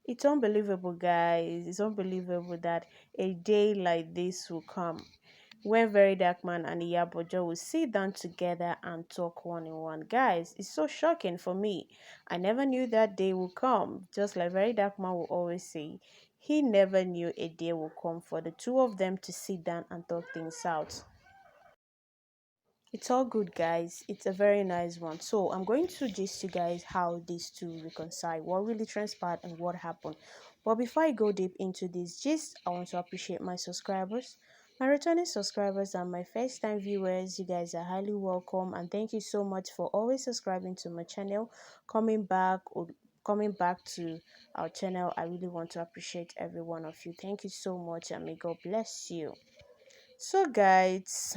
It's unbelievable, guys. It's unbelievable that a day like this will come when Verydarkman and Iyaboojo will sit down together and talk one on one. Guys, it's so shocking for me. I never knew that day would come. Just like Verydarkman will always say, he never knew a day will come for the two of them to sit down and talk things out. It's all good, guys. It's a very nice one. So I'm going to gist you guys how these two reconcile, what really transpired and what happened. But before I go deep into this gist, I want to appreciate my subscribers, my returning subscribers, and my first time viewers. You guys are highly welcome, and thank you so much for always subscribing to my channel, coming back to our channel. I really want to appreciate every one of you. Thank you so much, and may God bless you. So guys,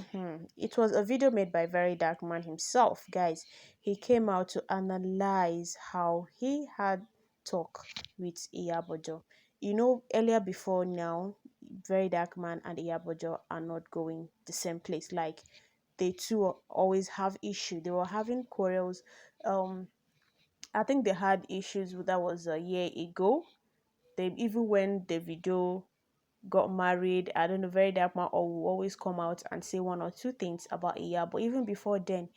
it was a video made by Very Dark Man himself. Guys, he came out to analyze how he had talk with Iyaboojo. You know, earlier before now, Very Dark Man and Iyaboojo are not going the same place. Like they two always have issue. They were having quarrels. Um, I think they had issues. That was a year ago. They even when the video got married. I don't know, Very Dark Man or will always come out and say one or two things about Iya. But even before then,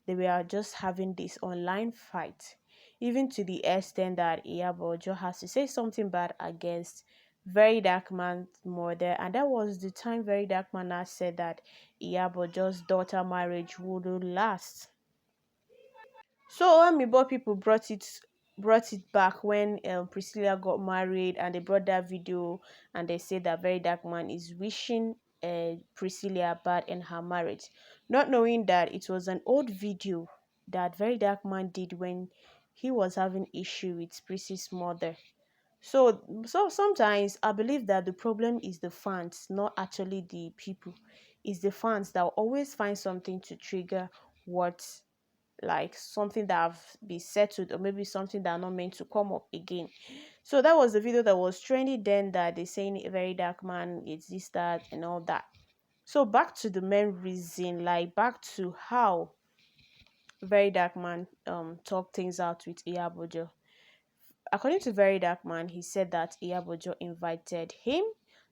they were just having this online fight. Even to the extent that Iyaboojo has to say something bad against Very Dark Man's mother. And that was the time Very Dark Man has said that Iyaboojo's daughter marriage wouldn't last. So Amiibo people brought it back when Priscilla got married, and they brought that video, and they said that Very Dark Man is wishing Priscilla bad in her marriage, not knowing that it was an old video that Very Dark Man did when he was having issue with Prissy's mother. So sometimes I believe that the problem is the fans, not actually the people. It's the fans that will always find something to trigger what, like something that have been settled, or maybe something that are not meant to come up again. So that was the video that was trending then, that they saying Very Dark Man, it's this, that, and all that. So back to the main reason, like back to how Very Dark Man talked things out with Iyaboojo. According to Very Dark Man, he said that Iyaboojo invited him,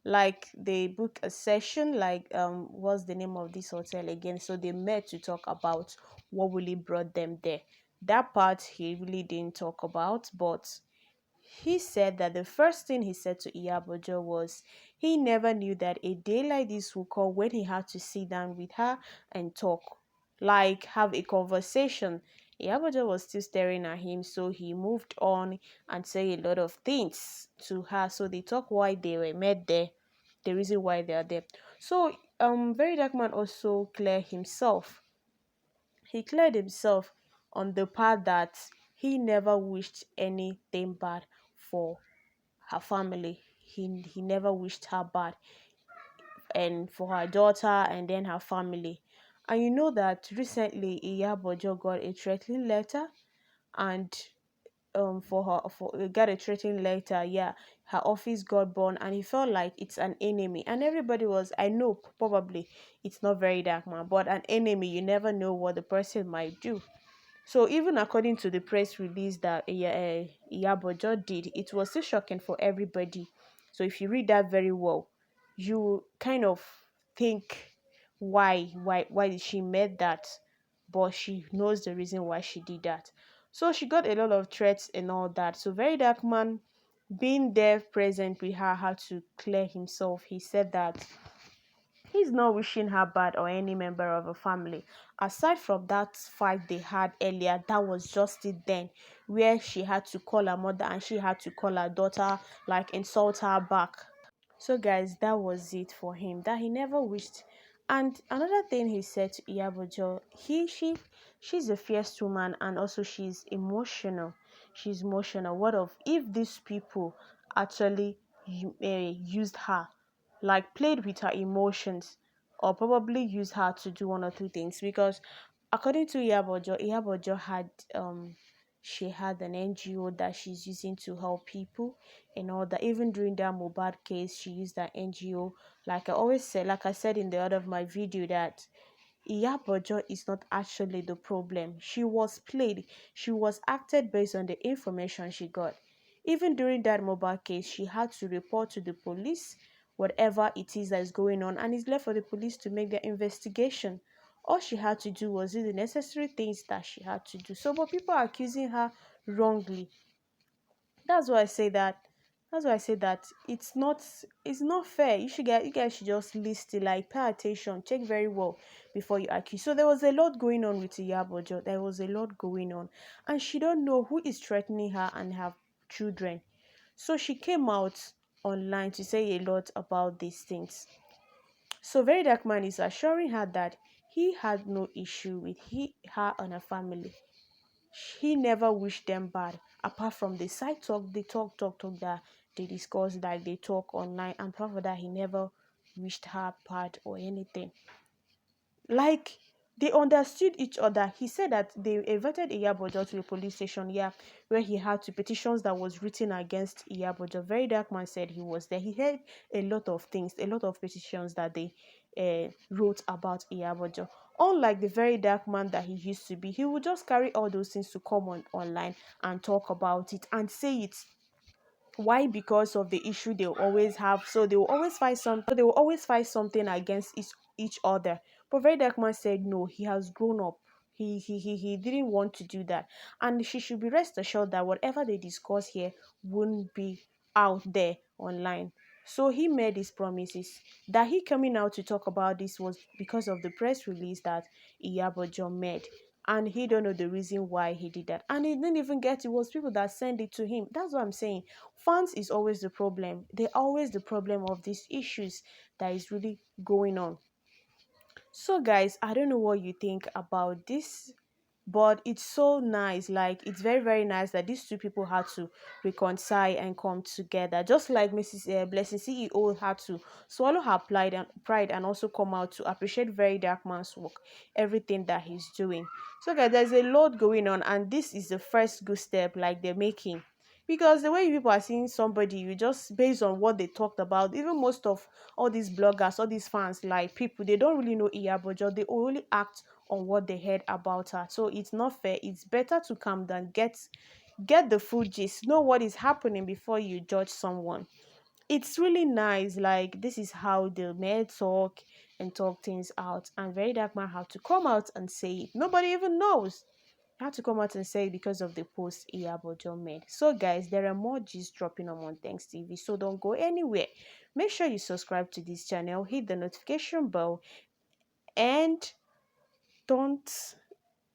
like they booked a session, like what's the name of this hotel again? So they met to talk about what really brought them there. That part he really didn't talk about, but he said that the first thing he said to Iyaboojo was he never knew that a day like this would come when he had to sit down with her and talk, like have a conversation. Iyaboojo was still staring at him, so he moved on and said a lot of things to her. So they talked why they were met there, the reason why they are there. So Very Dark Man also cleared himself on the part that he never wished anything bad for her family. He never wished her bad, and for her daughter and then her family. And you know that recently Iyaboojo got a threatening letter, and for got a threatening letter, yeah, her office got burned, and he felt like it's an enemy. And everybody was, I know probably it's not Very Dark Man, but an enemy, you never know what the person might do. So even according to the press release that Iyaboojo did, it was still shocking for everybody. So if you read that very well, you kind of think why did she make that, but she knows the reason why she did that. So she got a lot of threats and all that. So Very Dark Man, being there present with her, had to clear himself. He said that he's not wishing her bad or any member of her family. Aside from that fight they had earlier, that was just it then, where she had to call her mother and she had to call her daughter, like insult her back. So guys, that was it for him, that he never wished. And another thing he said to Iyaboojo, she's a fierce woman, and also she's emotional. What of if these people actually used her, like played with her emotions, or probably used her to do one or two things? Because according to Iyaboojo had she had an NGO that she's using to help people and all that. Even during that Mohbad case, she used that NGO. Like I said in the other of my video, that Iyaboojo is not actually the problem. She was played. She was acted based on the information she got. Even during that mobile case, she had to report to the police whatever it is that is going on, and it's left for the police to make their investigation. All she had to do was do the necessary things that she had to do. So, but people are accusing her wrongly. That's why I say that. That's why I say that it's not fair. You guys should just listen, like pay attention, check very well before you accuse. So there was a lot going on with Iyaboojo. There was a lot going on, and she don't know who is threatening her and her children. So she came out online to say a lot about these things. So Very Dark Man is assuring her that he had no issue with her and her family. He never wished them bad, apart from the side talk, the talk that they discuss, like they talk online, and apart from that, he never wished her bad or anything. Like they understood each other. He said that they invited Iyaboojo to the police station, yeah, where he had two petitions that was written against Iyaboojo. Very Dark Man said he was there. He heard a lot of things, a lot of petitions that they wrote about Iyaboojo. Unlike the Very Dark Man that he used to be, he would just carry all those things to come on online and talk about it and say it. Why? Because of the issue they always have. So they will always fight something against each other. But Very Dark Man said no, he has grown up. He didn't want to do that. And she should be rest assured that whatever they discuss here wouldn't be out there online. So he made his promises. That he coming out to talk about this was because of the press release that Iyaboojo made, and he don't know the reason why he did that, and he didn't even get it. Was people that sent it to him. That's what I'm saying. Fans is always the problem. They're always the problem of these issues that is really going on. So guys, I don't know what you think about this, but it's so nice. Like it's very very nice that these two people had to reconcile and come together, just like Mrs. Blessing CEO had to swallow her pride and also come out to appreciate Very Dark Man's work, everything that he's doing. So guys, there's a lot going on, and this is the first good step like they're making, because the way people are seeing somebody, you just based on what they talked about. Even most of all these bloggers, all these fans, like people, they don't really know Iyaboojo. They only act on what they heard about her. So it's not fair. It's better to calm down, get the full gist, know what is happening before you judge someone. It's really nice. Like this is how the men talk and talk things out. And Very Dark Man have to come out and say it. Nobody even knows. I had to come out and say it because of the post Iyaboojo made. So guys, there are more G's dropping on Thanks TV. So don't go anywhere. Make sure you subscribe to this channel, hit the notification bell, and don't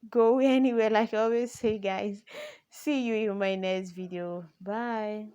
go anywhere like I always say, guys. See you in my next video. Bye.